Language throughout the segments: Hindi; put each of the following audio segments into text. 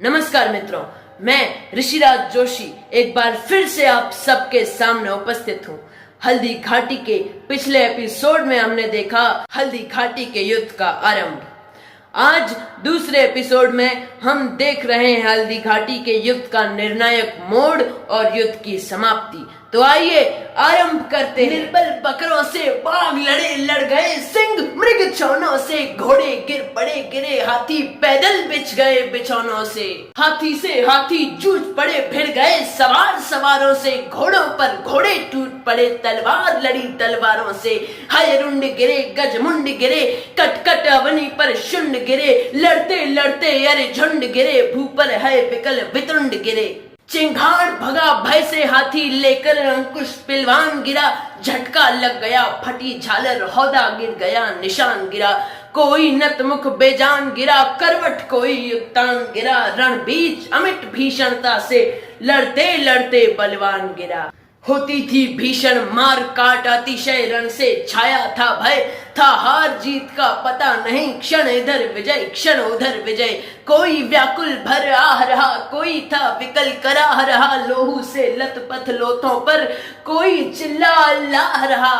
नमस्कार मित्रों, मैं ऋषिराज जोशी एक बार फिर से आप सबके सामने उपस्थित हूँ। हल्दी घाटी के पिछले एपिसोड में हमने देखा हल्दी घाटी के युद्ध का आरंभ। आज दूसरे एपिसोड में हम देख रहे हैं हल्दी घाटी के युद्ध का निर्णायक मोड़ और युद्ध की समाप्ति। तो आइए आरंभ करते हैं। निर्बल बकरों से बाघ लड़ गए, सिंह मृग छौनों से घोड़े गिर पड़े गिरे, हाथी पैदल बिछ गए बिछौनों से हाथी जूझ पड़े भिड़ गए, सवारों से घोड़ों पर घोड़े टूट पड़े, तलवार लड़ी तलवारों से, हयरुंड गिरे गजमुंड गिरे, कट अवनी पर शुंड गिरे, लड़ते अरे झुंड गिरे, भूपर है विकल वितुंड गिरे। चिंगाड़ भगा भय से हाथी लेकर अंकुश पिलवान गिरा, झटका लग गया फटी झालर हौदा गिर गया निशान गिरा, कोई नतमुख बेजान गिरा, करवट कोई युक्तान गिरा, रण बीच अमिट भीषणता से लड़ते बलवान गिरा। होती थी भीषण मार काट, अतिशय रण से छाया था भय, था हार जीत का पता नहीं, क्षण इधर विजय क्षण उधर विजय, कोई व्याकुल भर आह रहा, कोई था विकल कराह रहा, लोहू से लथपथ लोथों पर कोई चिल्ला अल्लाह रहा।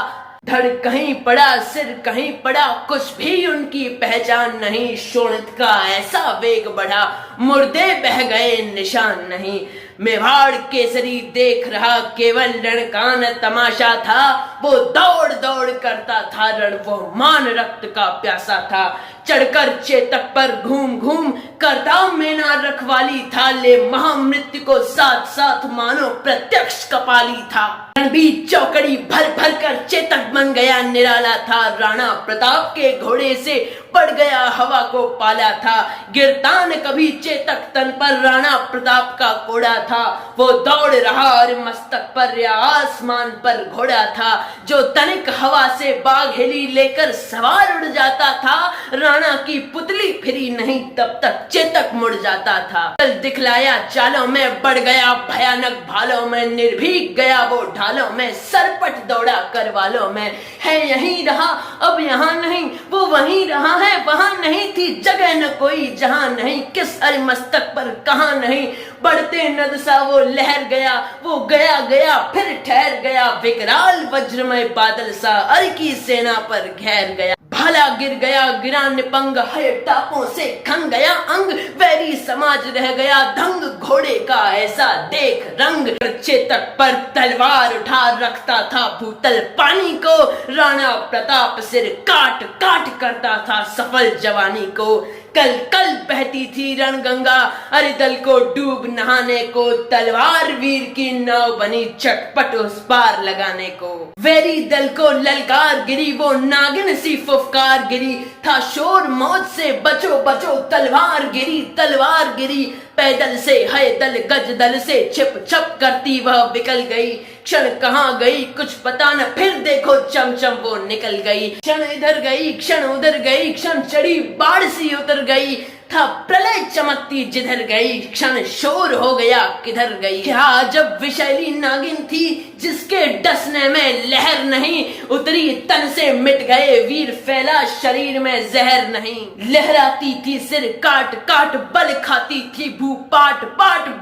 धड़ कहीं पड़ा सिर कहीं पड़ा, कुछ भी उनकी पहचान नहीं, शोणित का ऐसा वेग बढ़ा, मुर्दे बह गए निशान नहीं। मेवाड़ केसरी देख रहा केवल रण का न तमाशा था, वो दौड़ करता था रण, वो मान रक्त का प्यासा था, चढ़कर चेतक पर घूम करता मेना रखवाली था, ले महामृत्यु को साथ मानो प्रत्यक्ष कपाली था। रणबीर चौकड़ी भर कर चेतक बन गया निराला था, राणा प्रताप के घोड़े से पड़ गया हवा को पाला था, गिरता न कभी चेतक तन पर राणा प्रताप का कोड़ा था, वो दौड़ रहा और मस्तक पर या आसमान पर घोड़ा था, जो तनिक हवा से बाघ हेली लेकर सवार उड़ जाता था, राणा की पुतली फिरी नहीं तब तक चेतक मुड़ जाता था। कल दिखलाया चालों में बढ़ गया भयानक भालों में, निर्भीक गया वो ढालों में, सरपट दौड़ा करवालों में, है यहीं रहा अब यहाँ नहीं, वो वहीं रहा है वहां नहीं, थी जगह न कोई जहां नहीं, किस अरि मस्तक पर कहां नहीं, बढ़ते नद सा वो लहर गया, वो गया फिर ठहर गया, विकराल वज्रमय बादल सा अरि की सेना पर घेर गया, भाला गिर गया गिरा निपंग, हय टापों से खन गया अंग, वैरी समाज रह गया दंग, घोड़े का ऐसा देख रंग, चेतक पर तलवार उठा रखता था भूतल पानी को, राणा प्रताप सिर काट करता था सफल जवानी को, कल बहती थी रणगंगा, अरे दल को डूब नहाने को, तलवार वीर की नाव बनी चटपट उस पार लगाने को, वैरी दल को ललकार गिरी वो नागिन सी फुफकार गिरी, था शोर मौत से बचो तलवार गिरी, पैदल से है दल गज दल से छिप छप करती वह विकल गई, क्षण कहाँ गई कुछ पता न, फिर देखो चमचम वो निकल गई, क्षण इधर गई क्षण उधर गई, क्षण चढ़ी बाढ़ सी उतर गई, था प्रलय चमकती जिधर गई, क्षण शोर हो गया किधर गई। क्या जब विषैली नागिन थी जिसके डसने में लहर नहीं, उतरी तन से मिट गए वीर, फैला शरीर में जहर नहीं, लहराती थी सिर काट बल खाती थी भू पाट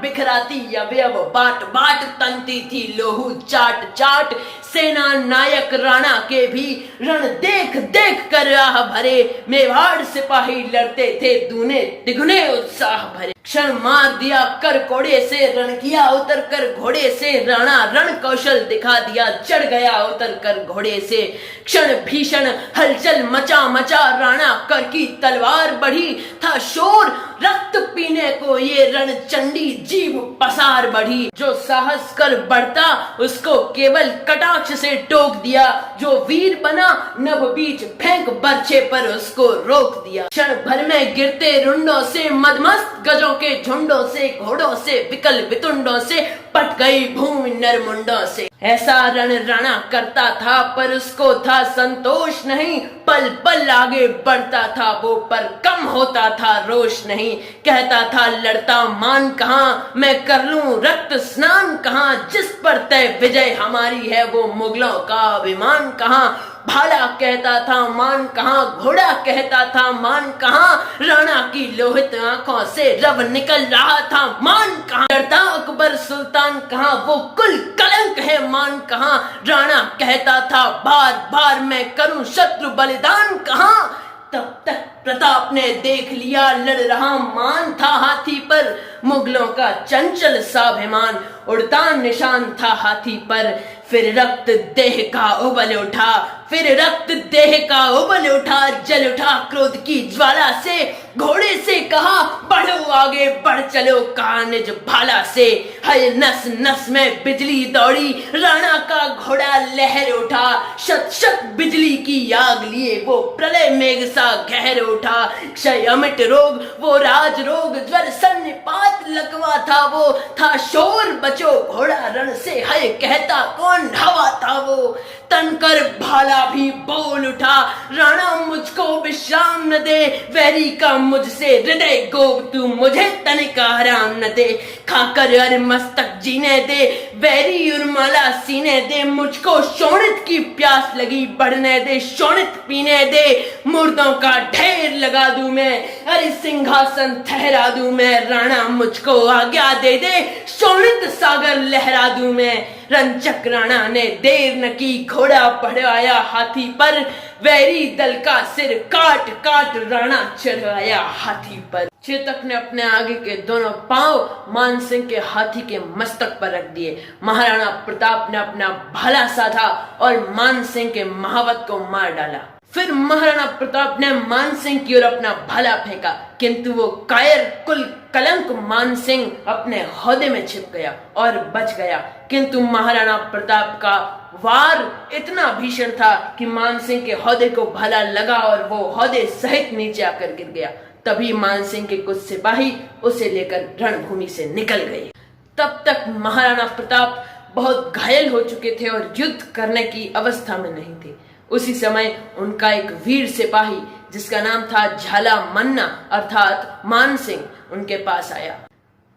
बिखराती अवयव बाट तनती थी लोहू चाट, सेना नायक राणा के भी रण देख कर आह भरे, मेवाड़ सिपाही लड़ते थे दूने तिगुने उत्साह भरे, क्षण मार दिया कर कोड़े से, रण किया उतर कर घोड़े से, राणा रण कौशल दिखा दिया चढ़ गया उतर कर घोड़े से, क्षण भीषण हलचल मचा राणा कर की तलवार बढ़ी, था शोर रक्त पीने को ये रण चंडी जीव पसार बढ़ी, जो साहस कर बढ़ता उसको केवल कटाक्ष से टोक दिया, जो वीर बना नभ बीच फेंक बर्छे पर उसको रोक दिया, क्षण भर में गिरते रुंडों से मदमस्त गजों के झुंडों से, घोड़ों से विकल वितुंडों से, पट गई भूमि नरमुंडों से। ऐसा रण राणा करता था पर उसको था संतोष नहीं, पल पल आगे बढ़ता था वो पर कम होता था रोष नहीं। कहता था लड़ता मान कहाँ, मैं कर लूं रक्त स्नान कहाँ, जिस पर तय विजय हमारी है वो मुगलों का अभिमान कहाँ। भाला कहता था मान कहाँ, घोड़ा कहता था मान कहाँ, राणा की लोहित आंखों से रव निकल रहा था मान कहाँ। डरता अकबर सुल्तान कहाँ, वो कुल कलंक है मान कहाँ। राणा कहता था बार बार मैं करूं शत्रु बलिदान कहाँ। तब तक प्रताप ने देख लिया लड़ रहा मान था हाथी पर, मुगलों का चंचल स्वाभिमान उड़ता निशान था हाथी पर। फिर रक्त देह का उबल उठा, फिर रक्त देह का उबल उठा, जल उठा क्रोध की ज्वाला से। घोड़े से कहा बढ़ो आगे बढ़ चलो, कहा निज भाला से। हर नस नस में बिजली दौड़ी, राणा का घोड़ा लहर उठा। शत शत बिजली की आग लिए वो प्रलय मेघ सा गहर उठा। क्षय अमिट रोग वो राज रोग, ज्वर सन्निपात लकवा था वो। था शोर बचो घोड़ा रण से, हय कहता कौन हवा था वो। तनकर भाला भी बोल उठा, राणा मुझको विश्राम न दे, वैरी का मुझसे हृदय गोब तू मुझे तनिक आराम न दे। खाकर अर मस्तक जीने दे, वैरी उर्माला सीने दे, मुझको शोणित की प्यास लगी बढ़ने दे, शोणित पीने दे। मुर्दों का ढेर लगा दूं मैं, अरे सिंहासन ठहरा दूं मैं, राणा मुझको आज्ञा दे दे, शोणित सागर लहरा दूं मैं। रंचक राणा ने देर न की, घोड़ा बढ़ाया हाथी पर, वैरी दल का सिर काट काट राणा चढ़ाया हाथी पर। चेतक ने अपने आगे के दोनों पांव मान सिंह के हाथी के मस्तक पर रख दिए। महाराणा प्रताप ने अपना भाला साधा और मान सिंह के महावत को मार डाला। फिर महाराणा प्रताप ने मान सिंह की ओर अपना भाला फेंका, किंतु वो कायर कुल कलंक मान सिंह अपने हौदे में छिप गया और बच गया। किंतु महाराणा प्रताप का वार इतना भीषण था कि मान सिंह के हौदे को भाला लगा और वो हौदे सहित नीचे आकर गिर गया। तभी मान सिंह के कुछ सिपाही उसे लेकर रणभूमि से निकल गए। तब तक महाराणा प्रताप बहुत घायल हो चुके थे और युद्ध करने की अवस्था में नहीं थे। उसी समय उनका एक वीर सिपाही जिसका नाम था झाला मन्ना अर्थात मान सिंह उनके पास आया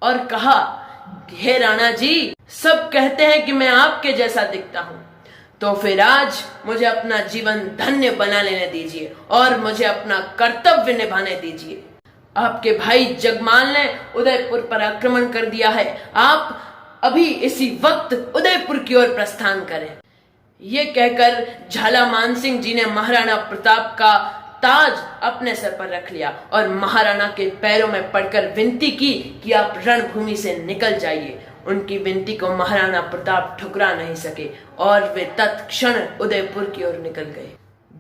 और कहा, हे राणा जी, सब कहते हैं कि मैं आपके जैसा दिखता हूँ, तो फिर आज मुझे अपना जीवन धन्य बना लेने दीजिए और मुझे अपना कर्तव्य निभाने दीजिए। आपके भाई जगमाल ने उदयपुर पर आक्रमण कर दिया है, आप अभी इसी वक्त उदयपुर की ओर प्रस्थान करें। ये कहकर झाला मान सिंह जी ने महाराणा प्रताप का ताज अपने सर पर रख लिया और महाराणा के पैरों में पड़कर विनती की कि आप रणभूमि से निकल जाइए। उनकी विनती को महाराणा प्रताप ठुकरा नहीं सके और वे तत्क्षण उदयपुर की ओर निकल गए।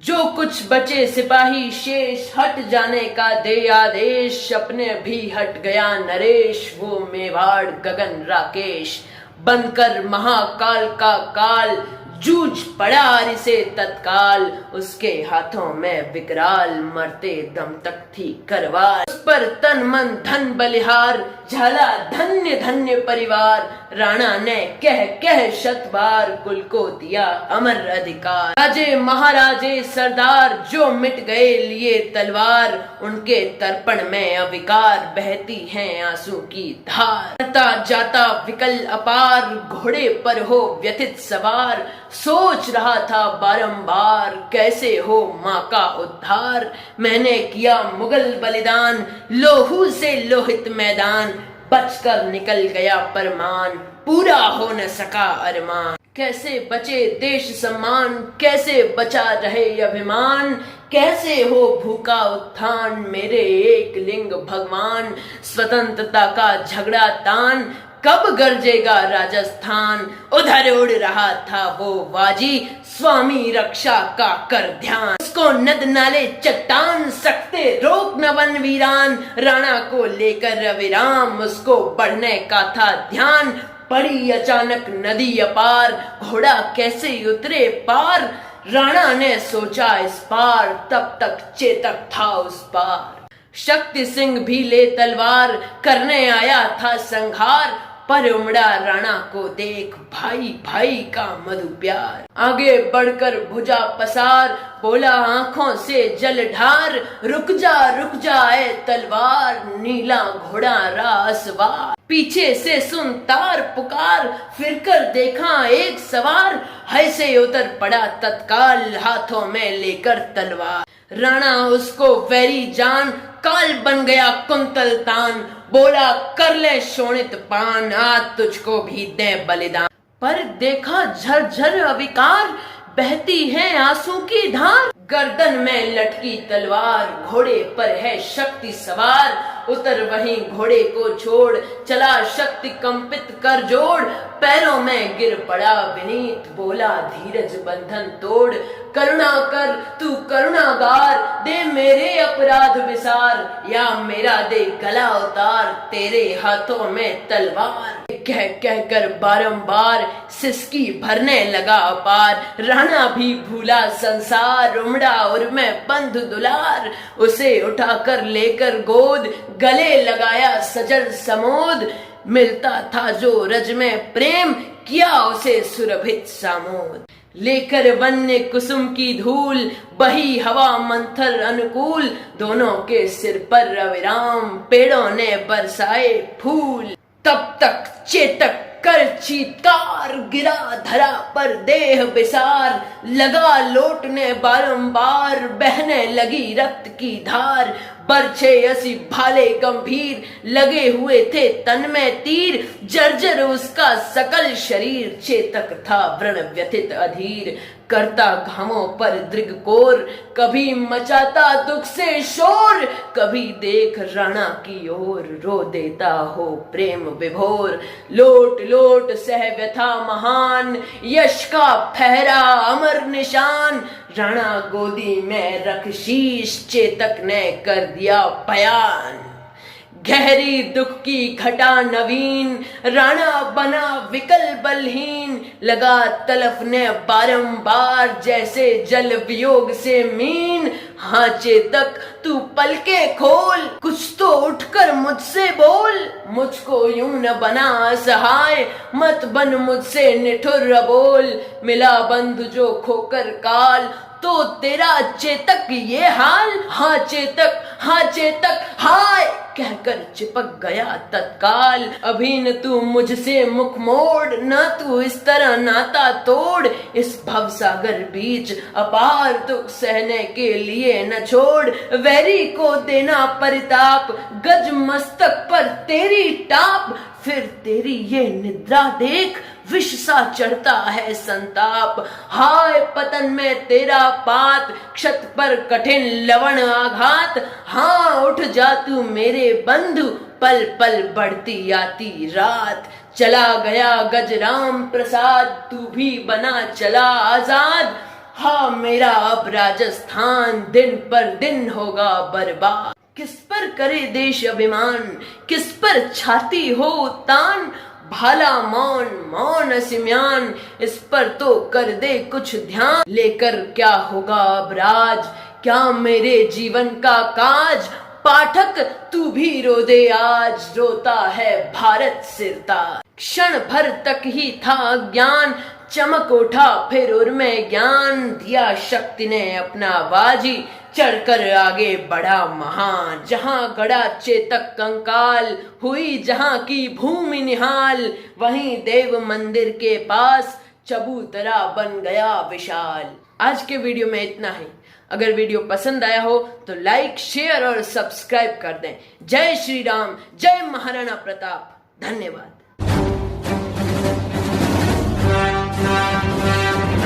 जो कुछ बचे सिपाही शेष, हट जाने का दे आदेश, अपने भी हट गया नरेश, वो मेवाड़ गगन राकेश। बनकर महाकाल का काल, जूझ पड़ा से तत्काल, उसके हाथों में विकराल, मरते दम तक थी करवार। उस पर तन मन धन बलिहार, झाला धन्य धन्य परिवार, राणा ने कह कह शत बार, कुल को दिया अमर अधिकार। राजे महाराजे सरदार जो मिट गए लिए तलवार, उनके तर्पण में अविकार, बहती हैं आंसू की धार। जाता विकल अपार, घोड़े पर हो व्यथित सवार, सोच रहा था बारंबार, कैसे हो माँ का उद्धार। मैंने किया मुगल बलिदान, लोहू से लोहित मैदान, बचकर निकल गया परमान, पूरा हो न सका अरमान। कैसे बचे देश सम्मान, कैसे बचा रहे अभिमान, कैसे हो भूखा उत्थान, मेरे एक लिंग भगवान। स्वतंत्रता का झगड़ा तान, कब गरजेगा राजस्थान, उधर उड़ रहा था वो बाजी, स्वामी रक्षा का कर ध्यान। उसको नद नाले चट्टान, सकते रोक न वन वीरान, राणा को लेकर अविराम, उसको बढ़ने का था ध्यान। पड़ी अचानक नदी अपार, घोड़ा कैसे उतरे पार, राणा ने सोचा इस पार, तब तक चेतक था उस पार। शक्ति सिंह भी ले तलवार, करने आया था संहार, पर उमड़ा राणा को देख भाई भाई का मधु प्यार। आगे बढ़कर भुजा पसार, बोला आंखों से जल ढार, रुक जा ए तलवार, नीला घोड़ा रासवार। पीछे से सुन तार पुकार, फिर कर देखा एक सवार, है से उतर पड़ा तत्काल, हाथों में लेकर तलवार। राणा उसको वैरी जान, काल बन गया कुंतल तान, बोला कर ले शोणित पान, आज तुझको भी दे बलिदान। पर देखा झरझर अविकार, बहती है आंसू की धार, गर्दन में लटकी तलवार, घोड़े पर है शक्ति सवार। उतर वहीं घोड़े को छोड़, चला शक्ति कंपित कर जोड़, पैरों में गिर पड़ा विनीत, बोला धीरज बंधन तोड़। करुणा कर तू करुणागार, दे मेरे अपराध विसार, या मेरा दे गला उतार, तेरे हाथों में तलवार। कह कह कर बारंबार सिसकी भरने लगा अपार, राणा भी भूला संसार, उमड़ा उर्मे बंधु दुलार। उसे उठाकर लेकर गोद, गले लगाया सजल समोद, मिलता था जो रज में प्रेम, किया उसे सुरभित सामोद। लेकर वन्य कुसुम की धूल, बही हवा मंथर अनुकूल, दोनों के सिर पर अविराम पेड़ों ने बरसाए फूल। तब तक चेतक कर चीत्कार, गिरा धरा पर देह बिसार, लगा लौटने बारंबार, बहने लगी रक्त की धार। बरछे असी भाले गंभीर, लगे हुए थे तन में तीर, जर्जर उसका सकल शरीर, चेतक था व्रण व्यथित अधीर। करता घावों पर दृगकोर, कभी मचाता दुख से शोर, कभी देख राणा की ओर, रो देता हो प्रेम विभोर। लोट लोट सह व्यथा महान, यश का फहरा अमर निशान, राणा गोदी में रख शीश, चेतक ने कर दिया बयान। गहरी दुख की घटा नवीन, राणा बना विकल बलहीन, लगा तलफने बारंबार, जैसे जल वियोग से मीन। हाँ चेतक तू पलके खोल, कुछ तो उठकर मुझसे बोल, मुझको यूं न बना असहाय, मत बन मुझसे निठुर बोल। मिला बंधु जो खोकर काल, तो तेरा चेतक ये हाल। हाँ चेतक हाय, कहकर चिपक गया तत्काल। अभी न तू मुझसे मुख मोड़, न तू इस तरह नाता तोड़, इस भवसागर बीच अपार दुख सहने के लिए न छोड़। वैरी को देना परिताप, गज मस्तक पर तेरी टाप, फिर तेरी ये निद्रा देख, विष सा चढ़ता है संताप। हाय पतन में तेरा पात, क्षत पर कठिन लवण आघात। हाँ उठ जा तू मेरे बंधु, पल पल बढ़ती आती रात। चला गया गजराम प्रसाद, तू भी बना चला आजाद। हाँ मेरा अब राजस्थान, दिन पर दिन होगा बर्बाद। किस पर करे देश अभिमान, किस पर छाती हो तान, भाला मौन मौन असिम्यान, इस पर तो कर दे कुछ ध्यान। लेकर क्या होगा अब राज, क्या मेरे जीवन का काज। पाठक तू भी रो दे आज, रोता है भारत सिरता। क्षण भर तक ही था ज्ञान, चमक उठा फिर उर्मे ज्ञान। दिया शक्ति ने अपना बाजी, चढ़कर आगे बढ़ा महान। जहां गड़ा चेतक कंकाल, हुई जहां की भूमि निहाल, वहीं देव मंदिर के पास चबूतरा बन गया विशाल। आज के वीडियो में इतना ही। अगर वीडियो पसंद आया हो तो लाइक शेयर और सब्सक्राइब कर दें। जय श्री राम, जय महाराणा प्रताप। धन्यवाद।